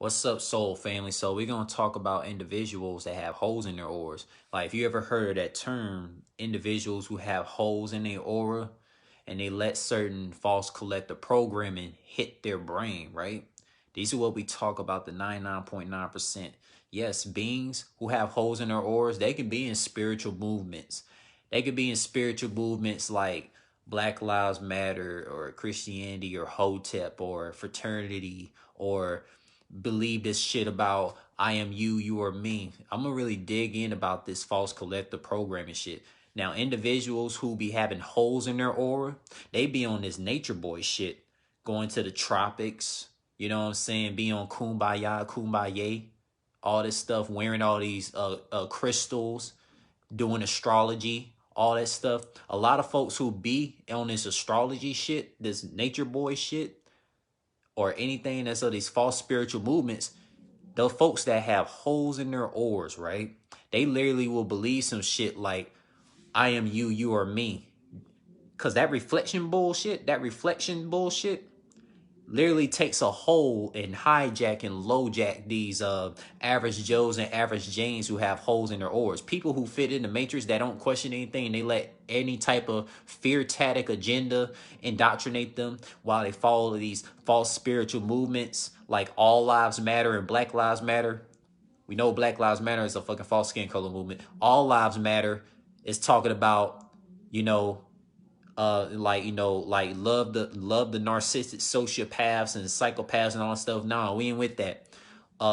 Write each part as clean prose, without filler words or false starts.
What's up, soul family? So we're gonna talk about individuals that have holes in their auras. Like, if you ever heard of that term, individuals who have holes in their aura, and they let certain false collective programming hit their brain, right? These are what we talk about, the 99.9%. Yes, beings who have holes in their auras, they can be in spiritual movements. They could be in spiritual movements like Black Lives Matter or Christianity or Hotep or fraternity, or believe this shit about I am you, you are me. I'm gonna really dig in about this false collective programming shit. Now, individuals who be having holes in their aura, they be on this nature boy shit, going to the tropics, you know what I'm saying? Be on kumbaya, kumbaya, all this stuff, wearing all these crystals, doing astrology, all that stuff. A lot of folks who be on this astrology shit, this nature boy shit, or anything that's of these false spiritual movements, the folks that have holes in their auras, right? They literally will believe some shit like, I am you, you are me. Because that reflection bullshit literally takes a hole and hijack and lowjack these average Joes and average Janes who have holes in their auras. People who fit in the matrix that don't question anything, and they let any type of fear-tatic agenda indoctrinate them while they follow these false spiritual movements like All Lives Matter and Black Lives Matter. We know Black Lives Matter is a fucking false skin color movement. All Lives Matter is talking about, you know, like love the narcissistic sociopaths and psychopaths and all that stuff. Nah, we ain't with that.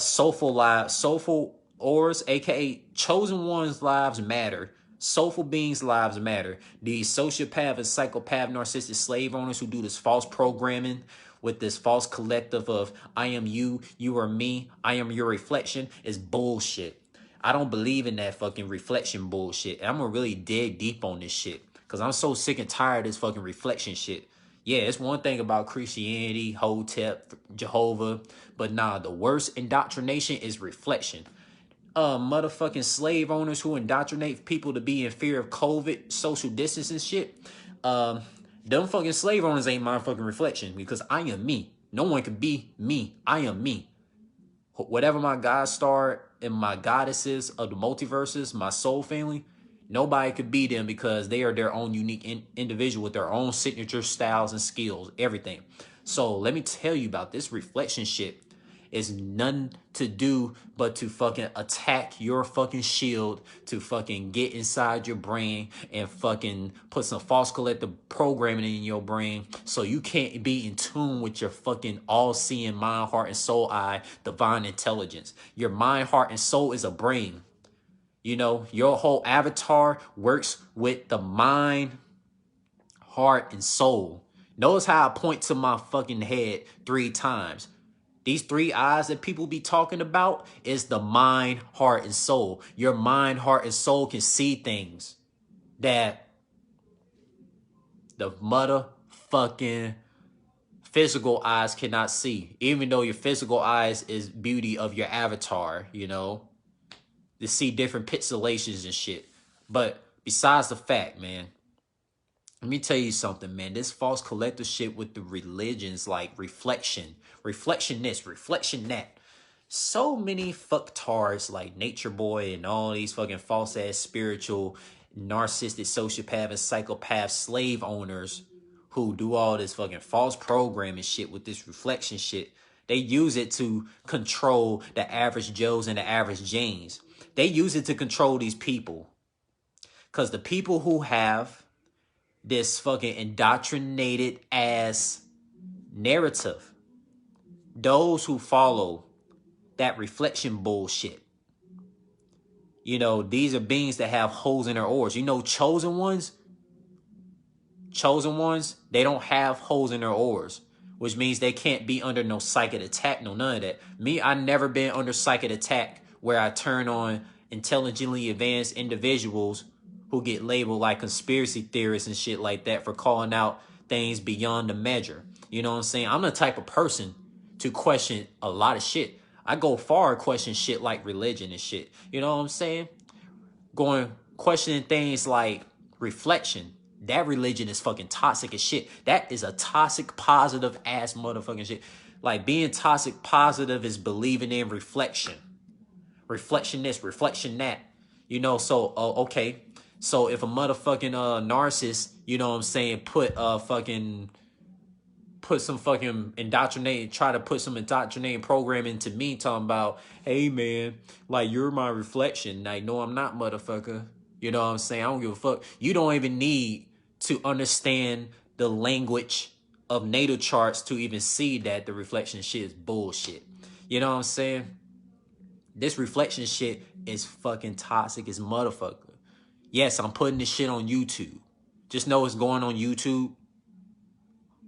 Soulful auras, aka chosen ones' lives matter. Soulful beings' lives matter. These sociopath and psychopath narcissistic slave owners who do this false programming with this false collective of I am you, you are me, I am your reflection is bullshit. I don't believe in that fucking reflection bullshit. And I'm gonna really dig deep on this shit, because I'm so sick and tired of this fucking reflection shit. Yeah, it's one thing about Christianity, Hotep, Jehovah, but nah, the worst indoctrination is reflection. Motherfucking slave owners who indoctrinate people to be in fear of COVID, social distance and shit. Um, them fucking slave owners ain't my fucking reflection, because I am me. No one can be me. I am me. Whatever my God star and my goddesses of the multiverses, my soul family, nobody could be them, because they are their own unique individual with their own signature styles and skills, everything. So let me tell you about this reflection shit. Is nothing to do but to fucking attack your fucking shield, to fucking get inside your brain and fucking put some false collective programming in your brain so you can't be in tune with your fucking all-seeing mind, heart, and soul eye, divine intelligence. Your mind, heart, and soul is a brain. You know, your whole avatar works with the mind, heart, and soul. Notice how I point to my fucking head 3 times. These 3 eyes that people be talking about is the mind, heart, and soul. Your mind, heart, and soul can see things that the motherfucking physical eyes cannot see. Even though your physical eyes is beauty of your avatar, you know, to see different pixelations and shit. But besides the fact, man, let me tell you something, man. This false collective shit with the religions, like reflection this, reflection that. So many fucktards like Nature Boy and all these fucking false ass spiritual, narcissistic, sociopath, and psychopath slave owners who do all this fucking false programming shit with this reflection shit. They use it to control the average Joes and the average Janes. They use it to control these people. Because the people who have this fucking indoctrinated ass narrative, those who follow that reflection bullshit, you know, these are beings that have holes in their auras. You know, chosen ones, they don't have holes in their auras, which means they can't be under no psychic attack, no none of that. Me, I never been under psychic attack where I turn on intelligently advanced individuals who get labeled like conspiracy theorists and shit like that for calling out things beyond the measure. You know what I'm saying? I'm the type of person to question a lot of shit. I go far question shit like religion and shit. You know what I'm saying? Questioning things like reflection. That religion is fucking toxic as shit. That is a toxic, positive ass motherfucking shit. Like being toxic positive is believing in reflection. Reflection this, reflection that. You know, so okay. So if a motherfucking narcissist, you know what I'm saying, put some fucking indoctrinating, try to put some indoctrinating program into me talking about, hey man, like you're my reflection. Like, no, I'm not, motherfucker. You know what I'm saying? I don't give a fuck. You don't even need to understand the language of natal charts to even see that the reflection shit is bullshit. You know what I'm saying? This reflection shit is fucking toxic as motherfucker. Yes, I'm putting this shit on YouTube. Just know it's going on YouTube.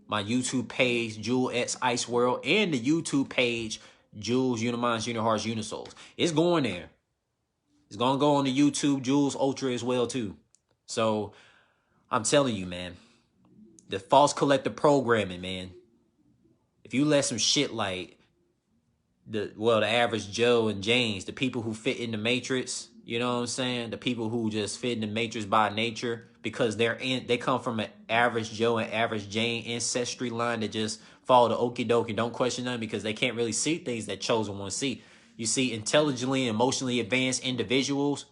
My YouTube page, Jewel X Ice World, and the YouTube page, Jules Uniminds, Unihearts, Unisouls. It's going there. It's going to go on the YouTube, Jules Ultra as well, too. So, I'm telling you, man. The false collective programming, man. If you let some shit like the average Joe and James, the people who fit in the matrix, you know what I'm saying? The people who just fit in the matrix by nature because they come from an average Joe and average Jane ancestry line that just follow the okie doke and don't question them because they can't really see things that chosen ones see. You see, intelligently and emotionally advanced individuals,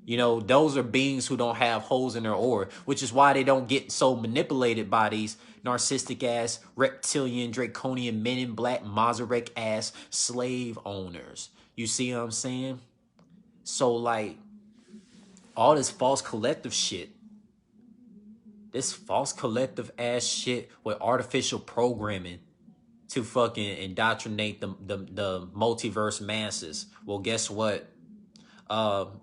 you know, those are beings who don't have holes in their aura, which is why they don't get so manipulated by these narcissistic ass, reptilian, draconian, men in black, Mazarek ass slave owners. You see what I'm saying? So like all this false collective shit, this false collective ass shit with artificial programming to fucking indoctrinate the multiverse masses. Well, guess what?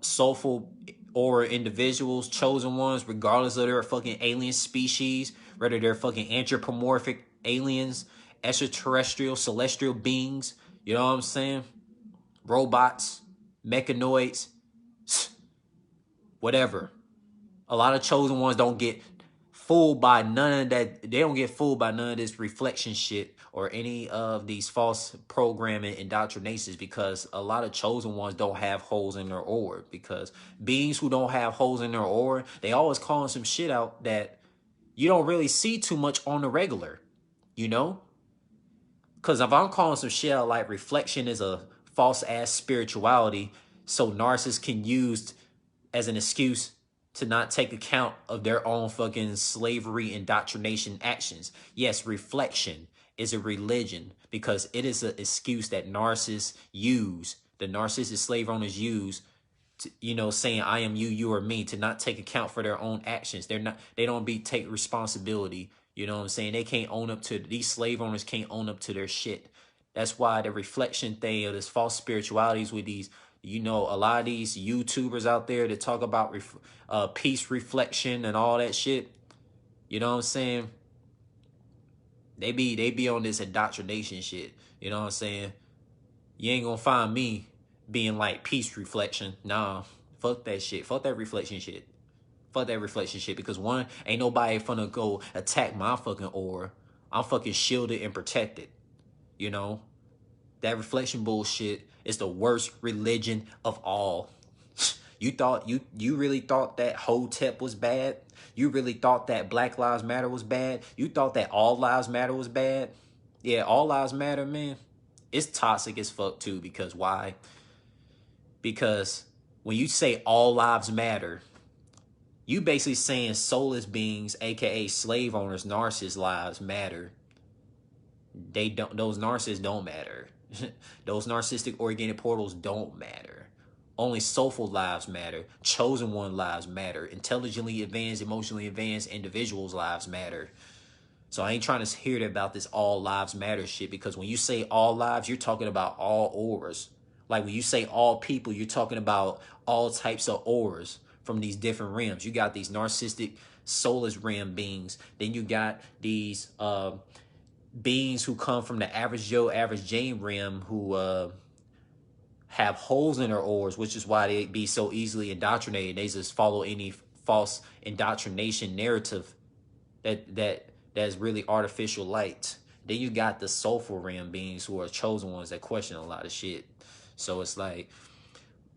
Soulful aura individuals, chosen ones, regardless of their fucking alien species, whether they're fucking anthropomorphic aliens, extraterrestrial, celestial beings, you know what I'm saying? Robots, mechanoids, whatever. A lot of chosen ones don't get fooled by none of that. They don't get fooled by none of this reflection shit or any of these false programming indoctrinations because a lot of chosen ones don't have holes in their aura because beings who don't have holes in their aura, they always calling some shit out that you don't really see too much on the regular, you know? Because if I'm calling some shit out like reflection is a false ass spirituality so narcissists can use as an excuse to not take account of their own fucking slavery indoctrination actions. Yes, reflection is a religion because it is an excuse that narcissists use, the narcissistic slave owners use, to, you know, saying I am you, you are me, to not take account for their own actions. They don't take responsibility. You know what I'm saying? They can't own up to, these slave owners can't own up to their shit. That's why the reflection thing of this false spiritualities with these, you know, a lot of these YouTubers out there that talk about peace reflection and all that shit. You know what I'm saying? They be on this indoctrination shit. You know what I'm saying? You ain't gonna find me being like peace reflection. Nah, fuck that shit. Fuck that reflection shit. Fuck that reflection shit. Because one, ain't nobody finna go attack my fucking aura. I'm fucking shielded and protected. You know? That reflection bullshit is the worst religion of all. You really thought that Hotep was bad? You really thought that Black Lives Matter was bad? You thought that All Lives Matter was bad? Yeah, All Lives Matter, man. It's toxic as fuck too, because why? Because when you say all lives matter, you basically saying soulless beings, aka slave owners, narcissist lives matter. They don't, those narcissists don't matter. Those narcissistic organic portals don't matter. Only soulful lives matter. Chosen one lives matter. Intelligently advanced, emotionally advanced individuals' lives matter. So I ain't trying to hear about this all lives matter shit, because when you say all lives, you're talking about all auras. Like when you say all people, you're talking about all types of auras from these different realms. You got these narcissistic soulless realm beings. Then you got these beings who come from the average Joe, average Jane realm who have holes in their auras, which is why they be so easily indoctrinated. They just follow any false indoctrination narrative that's really artificial light. Then you got the soulful realm beings who are chosen ones that question a lot of shit. So it's like,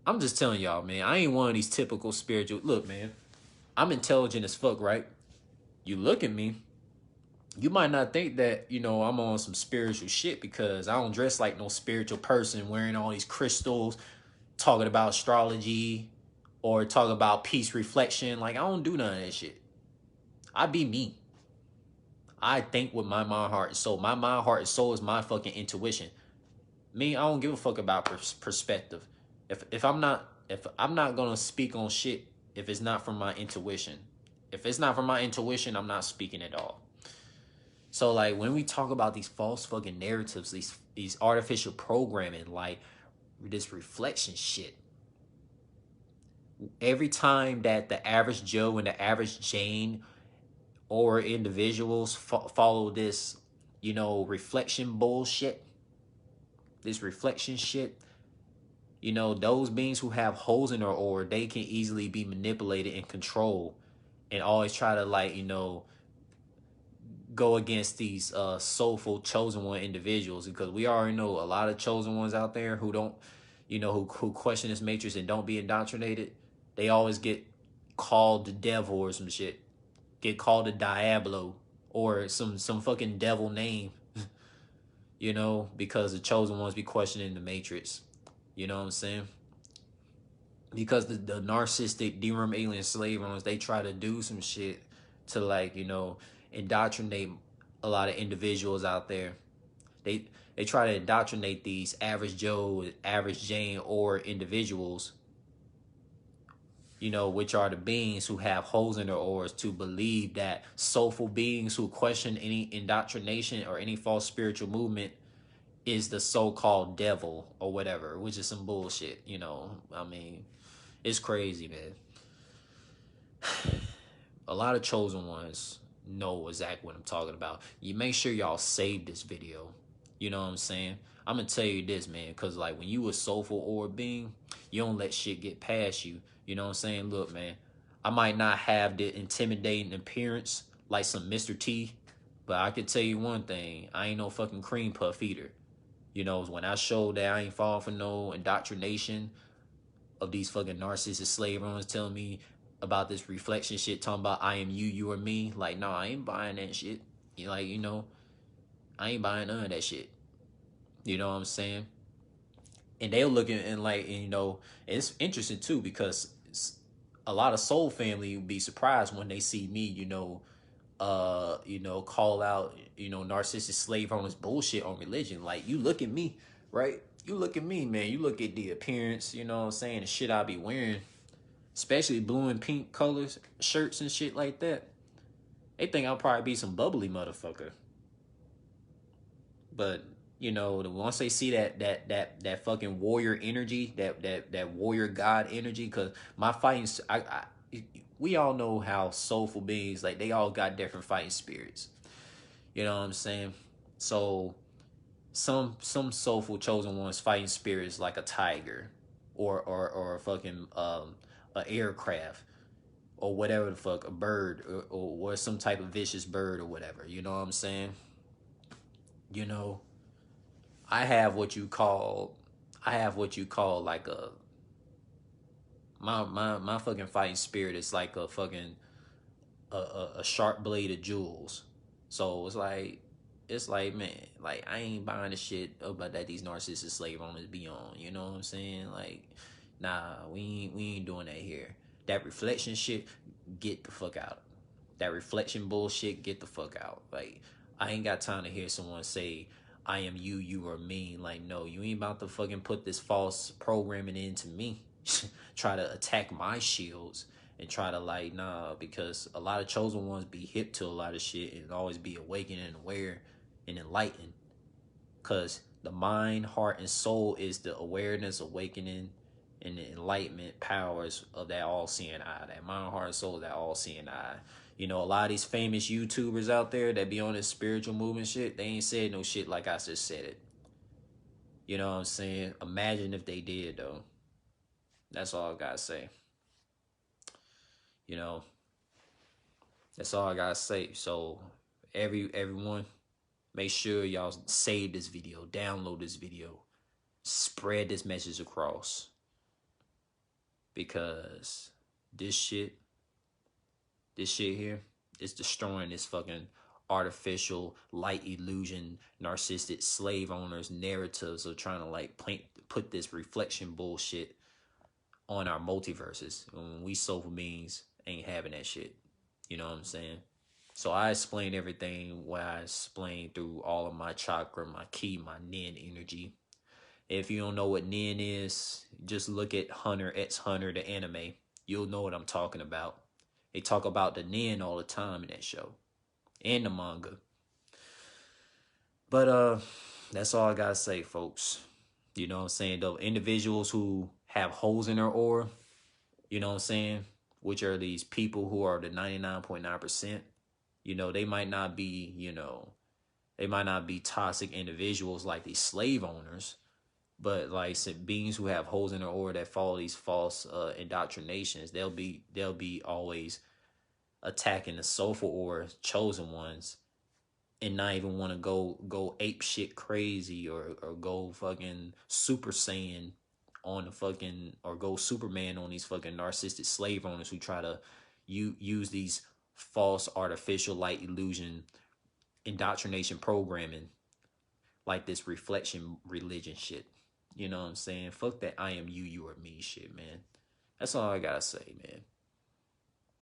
I'm just telling y'all, man, I ain't one of these typical spiritual. Look, man, I'm intelligent as fuck, right? You look at me, You might not think that, you know, I'm on some spiritual shit because I don't dress like no spiritual person wearing all these crystals, talking about astrology or talking about peace reflection. Like, I don't do none of that shit. I be me. I think with my mind, heart, and soul. My mind, heart, and soul is my fucking intuition. Me, I don't give a fuck about perspective. If I'm not gonna speak on shit if it's not from my intuition. If it's not from my intuition, I'm not speaking at all. So like when we talk about these false fucking narratives, these artificial programming, like this reflection shit. Every time that the average Joe and the average Jane or individuals follow this, you know, reflection bullshit, this reflection shit, you know, those beings who have holes in their aura, they can easily be manipulated and controlled and always try to, like, you know, go against these soulful chosen one individuals, because we already know a lot of chosen ones out there who don't, you know, who question this matrix and don't be indoctrinated. They always get called the devil or some shit, get called the Diablo or some fucking devil name, you know, because the chosen ones be questioning the matrix. You know what I'm saying? Because the narcissistic DRM alien slave owners, they try to do some shit to, like, you know, indoctrinate a lot of individuals out there. They try to indoctrinate these average Joe, average Jane, or individuals, you know, which are the beings who have holes in their auras, to believe that soulful beings who question any indoctrination or any false spiritual movement is the so-called devil or whatever, which is some bullshit, you know. I mean, it's crazy, man. A lot of chosen ones know exactly what I'm talking about. You make sure y'all save this video. You know what I'm saying? I'm gonna tell you this, man, because like when you a soulful orb being, you don't let shit get past you. You know what I'm saying? Look, man, I might not have the intimidating appearance like some Mr. T, but I can tell you one thing: I ain't no fucking cream puff eater. You know, when I showed that I ain't falling for no indoctrination of these fucking narcissist slave owners telling me about this reflection shit, talking about I am you, you are me. Like, no, I ain't buying that shit. You like, you know, I ain't buying none of that shit. You know what I'm saying? And they're looking and like, and, you know, it's interesting too because a lot of soul family would be surprised when they see me, you know, call out, you know, narcissistic slave owners bullshit on religion. Like, you look at me, right? You look at me, man. You look at the appearance, you know what I'm saying, the shit I be wearing, especially blue and pink colors, shirts and shit like that. They think I'll probably be some bubbly motherfucker. But, you know, once they see that fucking warrior energy, that warrior god energy, because my fighting, we all know how soulful beings, like, they all got different fighting spirits. You know what I'm saying? So some soulful chosen ones fighting spirits like a tiger, or a fucking a aircraft, or whatever the fuck, a bird, or some type of vicious bird or whatever. You know what I'm saying? You know, I have what you call like a my fucking fighting spirit is like a fucking a sharp blade of jewels. So it's like, man, like, I ain't buying the shit about that these narcissist slave owners be on. You know what I'm saying? Like, nah, we ain't doing that here. That reflection shit, get the fuck out. That reflection bullshit, get the fuck out. Like, I ain't got time to hear someone say, I am you, you are me. Like, no, you ain't about to fucking put this false programming into me. Try to attack my shields and try to, like, nah, because a lot of chosen ones be hip to a lot of shit and always be awakened and aware and enlightened. Because the mind, heart, and soul is the awareness, awakening, and the enlightenment powers of that all-seeing eye. That mind, heart, and soul, that all-seeing eye. You know, a lot of these famous YouTubers out there that be on this spiritual movement shit, they ain't said no shit like I just said it. You know what I'm saying? Imagine if they did, though. That's all I gotta say. You know, that's all I gotta say. So, everyone, make sure y'all save this video, download this video, spread this message across, because this shit here is destroying this fucking artificial light illusion narcissistic slave owners narratives of trying to like put this reflection bullshit on our multiverses when we soulful beings ain't having that shit. You know what I'm saying? So I explain everything what I explain through all of my chakra, my ki, my nin energy. If you don't know what nin is, just look at Hunter x Hunter, the anime. You'll know what I'm talking about. They talk about the nin all the time in that show and the manga. But that's all I gotta say, folks. You know what I'm saying? Though individuals who have holes in their aura, you know what I'm saying, which are these people who are the 99.9%, you know, they might not be, you know, they might not be toxic individuals like these slave owners, but like I said, beings who have holes in their aura that follow these false indoctrinations, they'll be always attacking the soulful aura chosen ones and not even want to go ape shit crazy or go fucking super saiyan on the fucking, or go Superman on these fucking narcissistic slave owners who try to use these false artificial light illusion indoctrination programming like this reflection religion shit. You know what I'm saying? Fuck that I am you, you are me shit, man. That's all I gotta say, man.